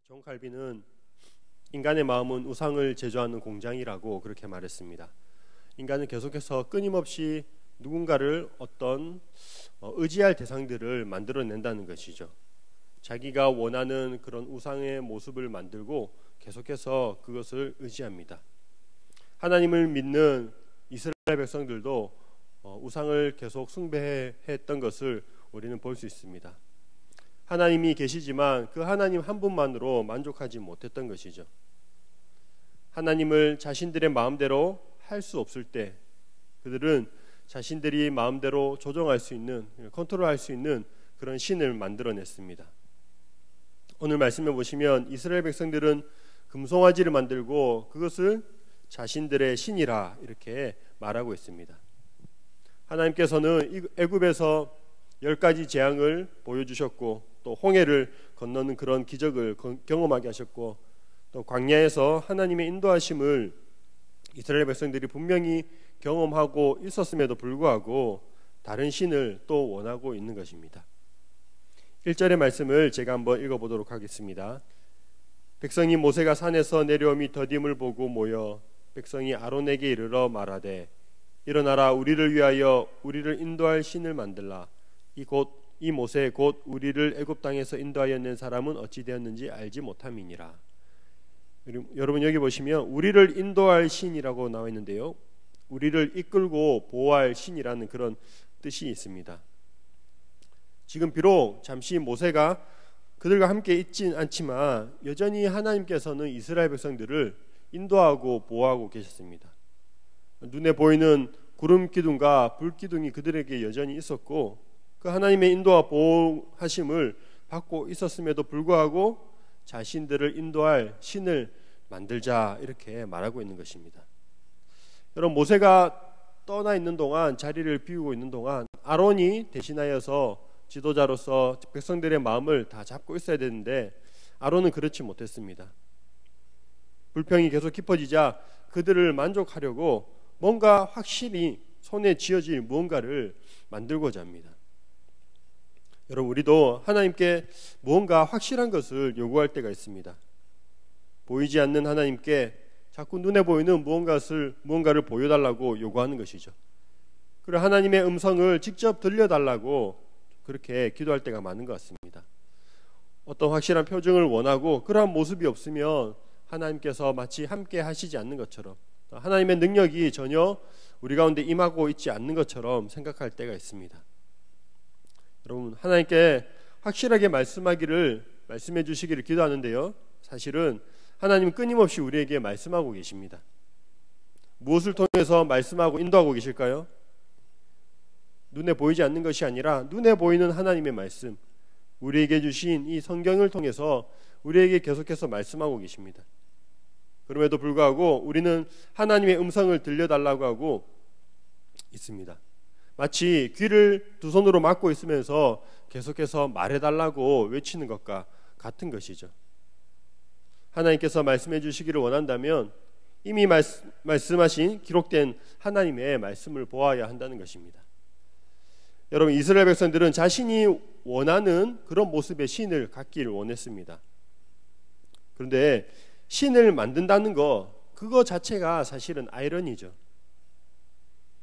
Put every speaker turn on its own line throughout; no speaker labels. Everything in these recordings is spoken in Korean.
존 칼빈은 인간의 마음은 우상을 제조하는 공장이라고 그렇게 말했습니다. 인간은 계속해서 끊임없이 누군가를 어떤 의지할 대상들을 만들어낸다는 것이죠. 자기가 원하는 그런 우상의 모습을 만들고 계속해서 그것을 의지합니다. 하나님을 믿는 이스라엘 백성들도 우상을 계속 숭배했던 것을 우리는 볼 수 있습니다. 하나님이 계시지만 그 하나님 한 분만으로 만족하지 못했던 것이죠. 하나님을 자신들의 마음대로 할 수 없을 때 그들은 자신들이 마음대로 조정할 수 있는, 컨트롤할 수 있는 그런 신을 만들어냈습니다. 오늘 말씀해 보시면 이스라엘 백성들은 금송아지를 만들고 그것을 자신들의 신이라 이렇게 말하고 있습니다. 하나님께서는 애굽에서 10가지 재앙을 보여주셨고 또 홍해를 건너는 그런 기적을 경험하게 하셨고 또 광야에서 하나님의 인도하심을 이스라엘 백성들이 분명히 경험하고 있었음에도 불구하고 다른 신을 또 원하고 있는 것입니다. 1절의 말씀을 제가 한번 읽어보도록 하겠습니다. 백성이 모세가 산에서 내려오미 더딤을 보고 모여 백성이 아론에게 이르러 말하되 일어나라 우리를 위하여 우리를 인도할 신을 만들라 이 모세 곧 우리를 애굽 땅에서 인도하여 낸 사람은 어찌 되었는지 알지 못함이니라. 여러분 여기 보시면 우리를 인도할 신이라고 나와 있는데요, 우리를 이끌고 보호할 신이라는 그런 뜻이 있습니다. 지금 비록 잠시 모세가 그들과 함께 있진 않지만 여전히 하나님께서는 이스라엘 백성들을 인도하고 보호하고 계셨습니다. 눈에 보이는 구름 기둥과 불 기둥이 그들에게 여전히 있었고 그 하나님의 인도와 보호하심을 받고 있었음에도 불구하고 자신들을 인도할 신을 만들자 이렇게 말하고 있는 것입니다. 여러분 모세가 떠나 있는 동안, 자리를 비우고 있는 동안 아론이 대신하여서 지도자로서 백성들의 마음을 다 잡고 있어야 되는데 아론은 그렇지 못했습니다. 불평이 계속 깊어지자 그들을 만족하려고 뭔가 확실히 손에 쥐어질 무언가를 만들고자 합니다. 여러분 우리도 하나님께 무언가 확실한 것을 요구할 때가 있습니다. 보이지 않는 하나님께 자꾸 눈에 보이는 무언가를 보여달라고 요구하는 것이죠. 그리고 하나님의 음성을 직접 들려달라고 그렇게 기도할 때가 많은 것 같습니다. 어떤 확실한 표정을 원하고 그러한 모습이 없으면 하나님께서 마치 함께 하시지 않는 것처럼, 하나님의 능력이 전혀 우리 가운데 임하고 있지 않는 것처럼 생각할 때가 있습니다. 여러분 하나님께 확실하게 말씀해 주시기를 기도하는데요, 사실은 하나님은 끊임없이 우리에게 말씀하고 계십니다. 무엇을 통해서 말씀하고 인도하고 계실까요? 눈에 보이지 않는 것이 아니라 눈에 보이는 하나님의 말씀, 우리에게 주신 이 성경을 통해서 우리에게 계속해서 말씀하고 계십니다. 그럼에도 불구하고 우리는 하나님의 음성을 들려달라고 하고 있습니다. 마치 귀를 두 손으로 막고 있으면서 계속해서 말해달라고 외치는 것과 같은 것이죠. 하나님께서 말씀해 주시기를 원한다면 이미 말씀하신 기록된 하나님의 말씀을 보아야 한다는 것입니다. 여러분 이스라엘 백성들은 자신이 원하는 그런 모습의 신을 갖기를 원했습니다. 그런데 신을 만든다는 그거 자체가 사실은 아이러니죠.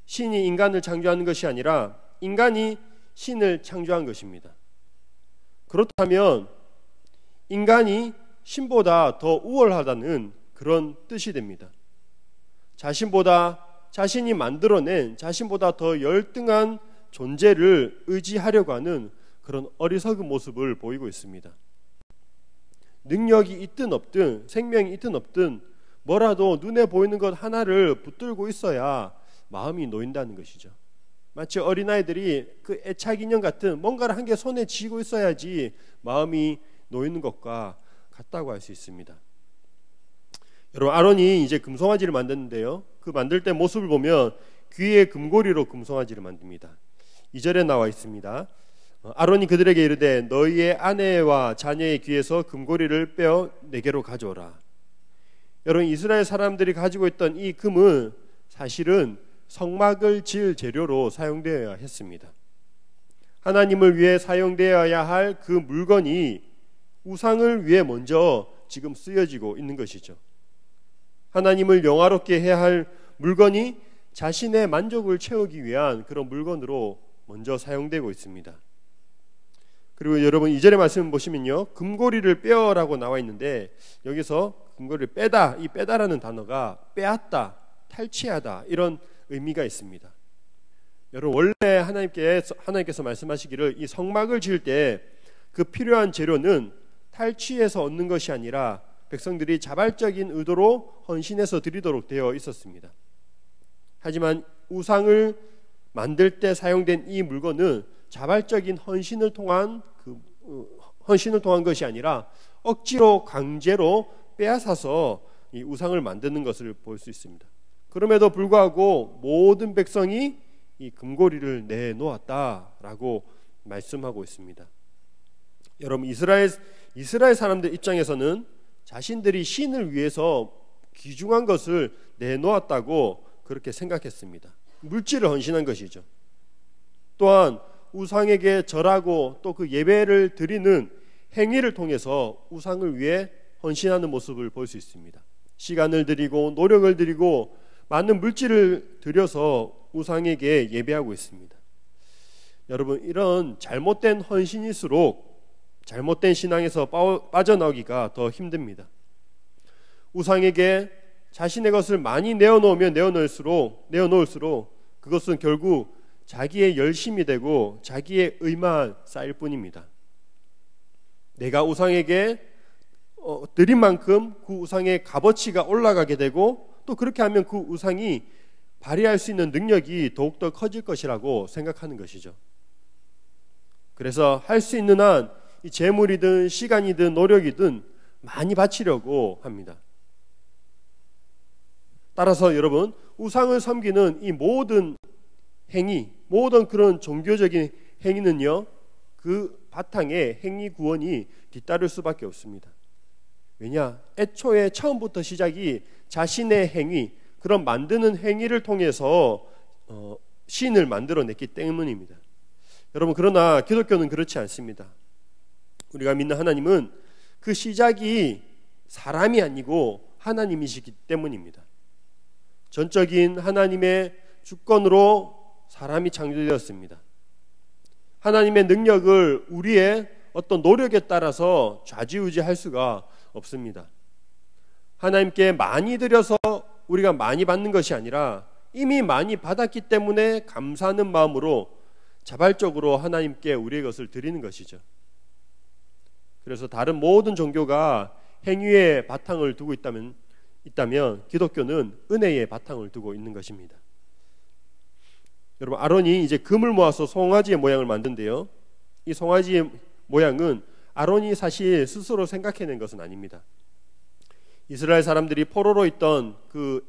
신이 인간을 창조하는 것이 아니라 인간이 신을 창조한 것입니다. 그렇다면 인간이 신보다 더 우월하다는 그런 뜻이 됩니다. 자신이 만들어낸 자신보다 더 열등한 존재를 의지하려고 하는 그런 어리석은 모습을 보이고 있습니다. 능력이 있든 없든 생명이 있든 없든 뭐라도 눈에 보이는 것 하나를 붙들고 있어야 마음이 놓인다는 것이죠. 마치 어린아이들이 그 애착 인형 같은 뭔가를 한 개 손에 쥐고 있어야지 마음이 놓이는 것과 같다고 할 수 있습니다. 여러분 아론이 이제 금송아지를 만드는데요, 그 만들 때 모습을 보면 귀에 금고리로 금송아지를 만듭니다. 2절에 나와 있습니다. 아론이 그들에게 이르되 너희의 아내와 자녀의 귀에서 금고리를 빼어 내게로 가져오라. 여러분 이스라엘 사람들이 가지고 있던 이 금은 사실은 성막을 지을 재료로 사용되어야 했습니다. 하나님을 위해 사용되어야 할 그 물건이 우상을 위해 먼저 지금 쓰여지고 있는 것이죠. 하나님을 영화롭게 해야 할 물건이 자신의 만족을 채우기 위한 그런 물건으로 먼저 사용되고 있습니다. 그리고 여러분 2절의 말씀 보시면요, 금고리를 빼어라고 나와 있는데, 여기서 금고리를 빼다, 이 빼다라는 단어가 빼앗다, 탈취하다 이런 의미가 있습니다. 여러분 원래 하나님께서 말씀하시기를 이 성막을 지을 때 그 필요한 재료는 탈취해서 얻는 것이 아니라 백성들이 자발적인 의도로 헌신해서 드리도록 되어 있었습니다. 하지만 우상을 만들 때 사용된 이 물건은 자발적인 헌신을 통한 것이 아니라 억지로 강제로 빼앗아서 이 우상을 만드는 것을 볼 수 있습니다. 그럼에도 불구하고 모든 백성이 이 금고리를 내놓았다라고 말씀하고 있습니다. 여러분 이스라엘 사람들 입장에서는 자신들이 신을 위해서 귀중한 것을 내놓았다고 그렇게 생각했습니다. 물질을 헌신한 것이죠. 또한 우상에게 절하고 또 그 예배를 드리는 행위를 통해서 우상을 위해 헌신하는 모습을 볼 수 있습니다. 시간을 드리고 노력을 드리고 많은 물질을 들여서 우상에게 예배하고 있습니다. 여러분 이런 잘못된 헌신일수록 잘못된 신앙에서 빠져나오기가 더 힘듭니다. 우상에게 자신의 것을 많이 내어놓으면 내어놓을수록 그것은 결국 자기의 열심이 되고 자기의 의만 쌓일 뿐입니다. 내가 우상에게 드린 만큼 그 우상의 값어치가 올라가게 되고, 또 그렇게 하면 그 우상이 발휘할 수 있는 능력이 더욱더 커질 것이라고 생각하는 것이죠. 그래서 할 수 있는 한 이 재물이든 시간이든 노력이든 많이 바치려고 합니다. 따라서 여러분 우상을 섬기는 이 모든 행위, 모든 그런 종교적인 행위는요, 그 바탕에 행위 구원이 뒤따를 수밖에 없습니다. 왜냐? 애초에 처음부터 시작이 자신의 행위, 그런 만드는 행위를 통해서 신을 만들어냈기 때문입니다. 여러분 그러나 기독교는 그렇지 않습니다. 우리가 믿는 하나님은 그 시작이 사람이 아니고 하나님이시기 때문입니다. 전적인 하나님의 주권으로 사람이 창조되었습니다. 하나님의 능력을 우리의 어떤 노력에 따라서 좌지우지할 수가 없습니다. 하나님께 많이 드려서 우리가 많이 받는 것이 아니라 이미 많이 받았기 때문에 감사하는 마음으로 자발적으로 하나님께 우리의 것을 드리는 것이죠. 그래서 다른 모든 종교가 행위의 바탕을 두고 있다면 기독교는 은혜의 바탕을 두고 있는 것입니다. 여러분 아론이 이제 금을 모아서 송아지의 모양을 만든데요, 이 송아지의 모양은 아론이 사실 스스로 생각해낸 것은 아닙니다. 이스라엘 사람들이 포로로 있던 그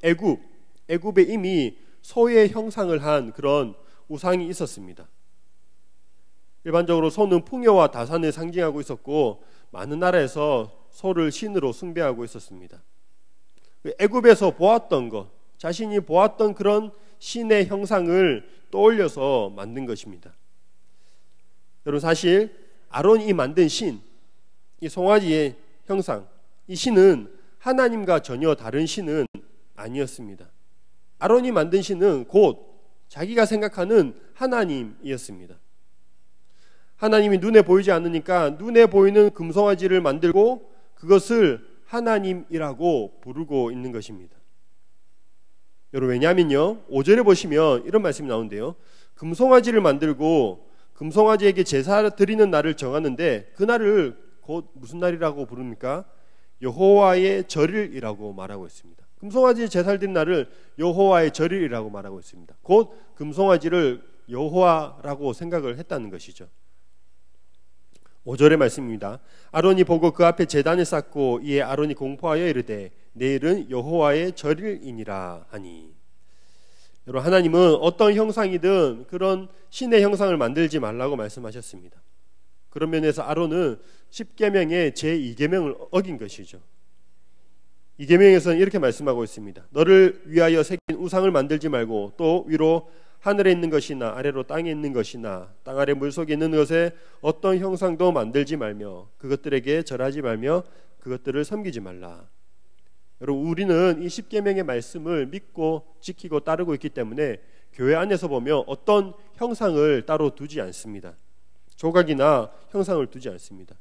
애굽에 이미 소의 형상을 한 그런 우상이 있었습니다. 일반적으로 소는 풍요와 다산을 상징하고 있었고 많은 나라에서 소를 신으로 숭배하고 있었습니다. 애굽에서 보았던 것, 자신이 보았던 그런 신의 형상을 떠올려서 만든 것입니다. 여러분 사실 아론이 만든 신, 이 송아지의 형상, 이 신은 하나님과 전혀 다른 신은 아니었습니다. 아론이 만든 신은 곧 자기가 생각하는 하나님이었습니다. 하나님이 눈에 보이지 않으니까 눈에 보이는 금송아지를 만들고 그것을 하나님이라고 부르고 있는 것입니다. 여러분 왜냐하면요, 5절에 보시면 이런 말씀이 나오는데요, 금송아지를 만들고 금송아지에게 제사 드리는 날을 정하는데 그 날을 곧 무슨 날이라고 부릅니까? 여호와의 절일이라고 말하고 있습니다. 금송아지 제사 드리는 날을 여호와의 절일이라고 말하고 있습니다. 곧 금송아지를 여호와라고 생각을 했다는 것이죠. 5절의 말씀입니다. 아론이 보고 그 앞에 제단을 쌓고 이에 아론이 공포하여 이르되 내일은 여호와의 절일이니라 하니. 여러분 하나님은 어떤 형상이든 그런 신의 형상을 만들지 말라고 말씀하셨습니다. 그런 면에서 아론은 10계명의 제2계명을 어긴 것이죠. 이 계명에서는 이렇게 말씀하고 있습니다. 너를 위하여 새긴 우상을 만들지 말고 또 위로 하늘에 있는 것이나 아래로 땅에 있는 것이나 땅 아래 물속에 있는 것에 어떤 형상도 만들지 말며 그것들에게 절하지 말며 그것들을 섬기지 말라. 여러분, 우리는 이 십계명의 말씀을 믿고 지키고 따르고 있기 때문에 교회 안에서 보면 어떤 형상을 따로 두지 않습니다. 조각이나 형상을 두지 않습니다.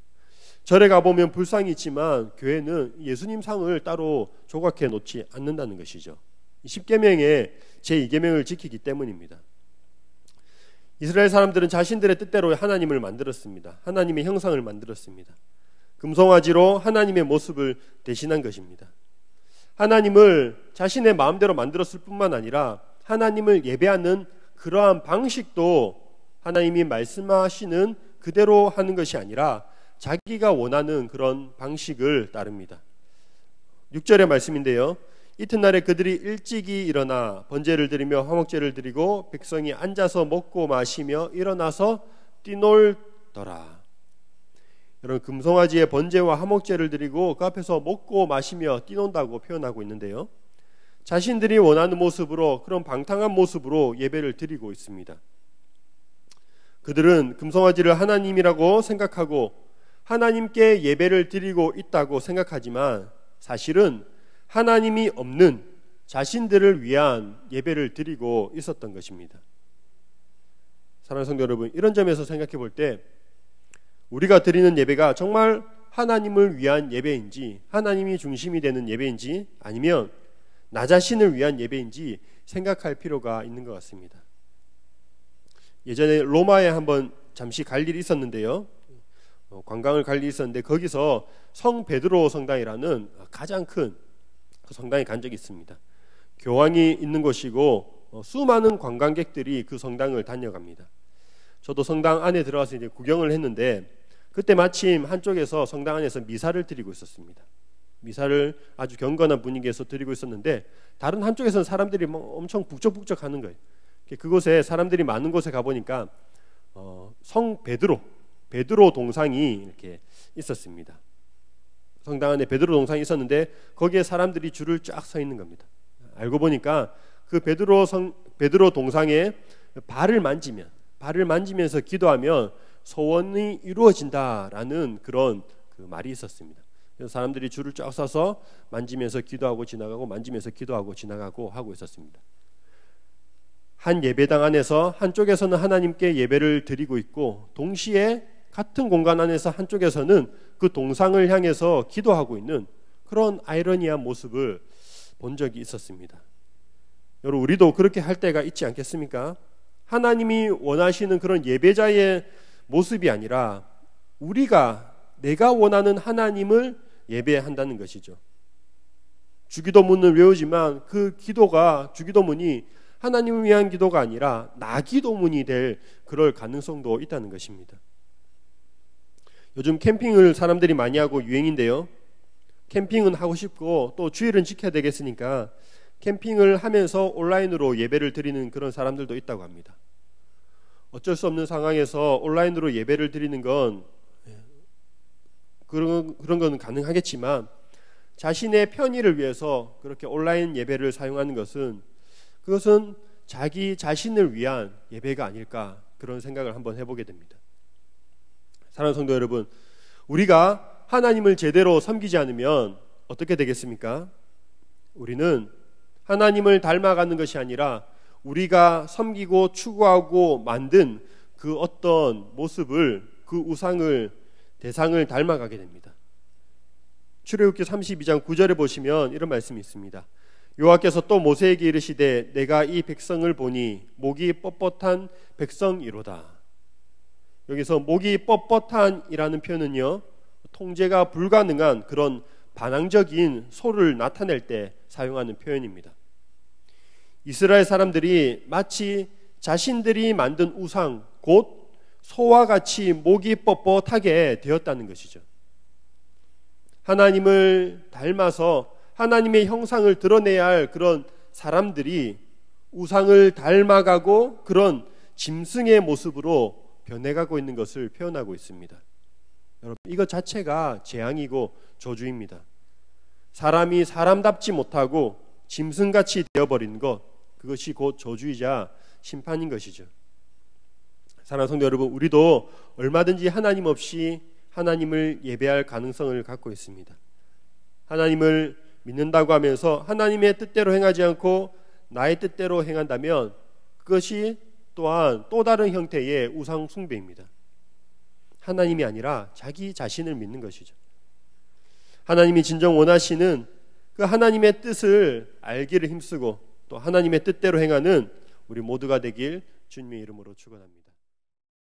절에 가보면 불상이 있지만 교회는 예수님 상을 따로 조각해 놓지 않는다는 것이죠. 십계명의 제2계명을 지키기 때문입니다. 이스라엘 사람들은 자신들의 뜻대로 하나님을 만들었습니다. 하나님의 형상을 만들었습니다. 금송아지로 하나님의 모습을 대신한 것입니다. 하나님을 자신의 마음대로 만들었을 뿐만 아니라 하나님을 예배하는 그러한 방식도 하나님이 말씀하시는 그대로 하는 것이 아니라 자기가 원하는 그런 방식을 따릅니다. 6절의 말씀인데요. 이튿날에 그들이 일찍이 일어나 번제를 드리며 화목제를 드리고 백성이 앉아서 먹고 마시며 일어나서 뛰놀더라. 여러분, 금송아지의 번제와 화목제를 드리고 그 앞에서 먹고 마시며 뛰논다고 표현하고 있는데요. 자신들이 원하는 모습으로, 그런 방탕한 모습으로 예배를 드리고 있습니다. 그들은 금송아지를 하나님이라고 생각하고 하나님께 예배를 드리고 있다고 생각하지만 사실은 하나님이 없는 자신들을 위한 예배를 드리고 있었던 것입니다. 사랑하는 성도 여러분, 이런 점에서 생각해 볼 때 우리가 드리는 예배가 정말 하나님을 위한 예배인지, 하나님이 중심이 되는 예배인지, 아니면 나 자신을 위한 예배인지 생각할 필요가 있는 것 같습니다. 예전에 로마에 한번 잠시 갈 일이 있었는데요. 관광을 갈 일이 있었는데 거기서 성 베드로 성당이라는 가장 큰 그 성당에 간 적이 있습니다. 교황이 있는 곳이고 수많은 관광객들이 그 성당을 다녀갑니다. 저도 성당 안에 들어가서 이제 구경을 했는데 그때 마침 한쪽에서 성당 안에서 미사를 드리고 있었습니다. 미사를 아주 경건한 분위기에서 드리고 있었는데 다른 한쪽에서는 사람들이 엄청 북적북적 하는 거예요. 그곳에 사람들이 많은 곳에 가보니까 성 베드로 동상이 이렇게 있었습니다. 성당 안에 베드로 동상이 있었는데 거기에 사람들이 줄을 쫙 서 있는 겁니다. 알고 보니까 그 베드로 동상에 발을 만지면서 기도하면 소원이 이루어진다라는 그런 그 말이 있었습니다. 그래서 사람들이 줄을 쫙 서서 만지면서 기도하고 지나가고 만지면서 기도하고 지나가고 하고 있었습니다. 한 예배당 안에서 한쪽에서는 하나님께 예배를 드리고 있고 동시에 같은 공간 안에서 한쪽에서는 그 동상을 향해서 기도하고 있는 그런 아이러니한 모습을 본 적이 있었습니다. 여러분, 우리도 그렇게 할 때가 있지 않겠습니까? 하나님이 원하시는 그런 예배자의 모습이 아니라 내가 원하는 하나님을 예배한다는 것이죠. 주기도문을 외우지만 그 기도가, 주기도문이 하나님을 위한 기도가 아니라 나 기도문이 될 그럴 가능성도 있다는 것입니다. 요즘 캠핑을 사람들이 많이 하고 유행인데요. 캠핑은 하고 싶고 또 주일은 지켜야 되겠으니까 캠핑을 하면서 온라인으로 예배를 드리는 그런 사람들도 있다고 합니다. 어쩔 수 없는 상황에서 온라인으로 예배를 드리는 건 그런 건 가능하겠지만 자신의 편의를 위해서 그렇게 온라인 예배를 사용하는 그것은 자기 자신을 위한 예배가 아닐까, 그런 생각을 한번 해보게 됩니다. 사랑하는 성도 여러분, 우리가 하나님을 제대로 섬기지 않으면 어떻게 되겠습니까? 우리는 하나님을 닮아가는 것이 아니라 우리가 섬기고 추구하고 만든 그 어떤 모습을, 그 우상을, 대상을 닮아가게 됩니다. 출애굽기 32장 9절에 보시면 이런 말씀이 있습니다. 여호와께서 또 모세에게 이르시되 내가 이 백성을 보니 목이 뻣뻣한 백성이로다. 여기서 목이 뻣뻣한이라는 표현은요, 통제가 불가능한 그런 반항적인 소를 나타낼 때 사용하는 표현입니다. 이스라엘 사람들이 마치 자신들이 만든 우상, 곧 소와 같이 목이 뻣뻣하게 되었다는 것이죠. 하나님을 닮아서 하나님의 형상을 드러내야 할 그런 사람들이 우상을 닮아가고 그런 짐승의 모습으로 변해가고 있는 것을 표현하고 있습니다. 여러분, 이것 자체가 재앙이고 저주입니다. 사람이 사람답지 못하고 짐승같이 되어버리는 것, 그것이 곧 저주이자 심판인 것이죠. 사랑하는 성도 여러분, 우리도 얼마든지 하나님 없이 하나님을 예배할 가능성을 갖고 있습니다. 하나님을 믿는다고 하면서 하나님의 뜻대로 행하지 않고 나의 뜻대로 행한다면 그것이 또한 또 다른 형태의 우상 숭배입니다. 하나님이 아니라 자기 자신을 믿는 것이죠. 하나님이 진정 원하시는 그 하나님의 뜻을 알기를 힘쓰고 또 하나님의 뜻대로 행하는 우리 모두가 되길 주님의 이름으로 축원합니다.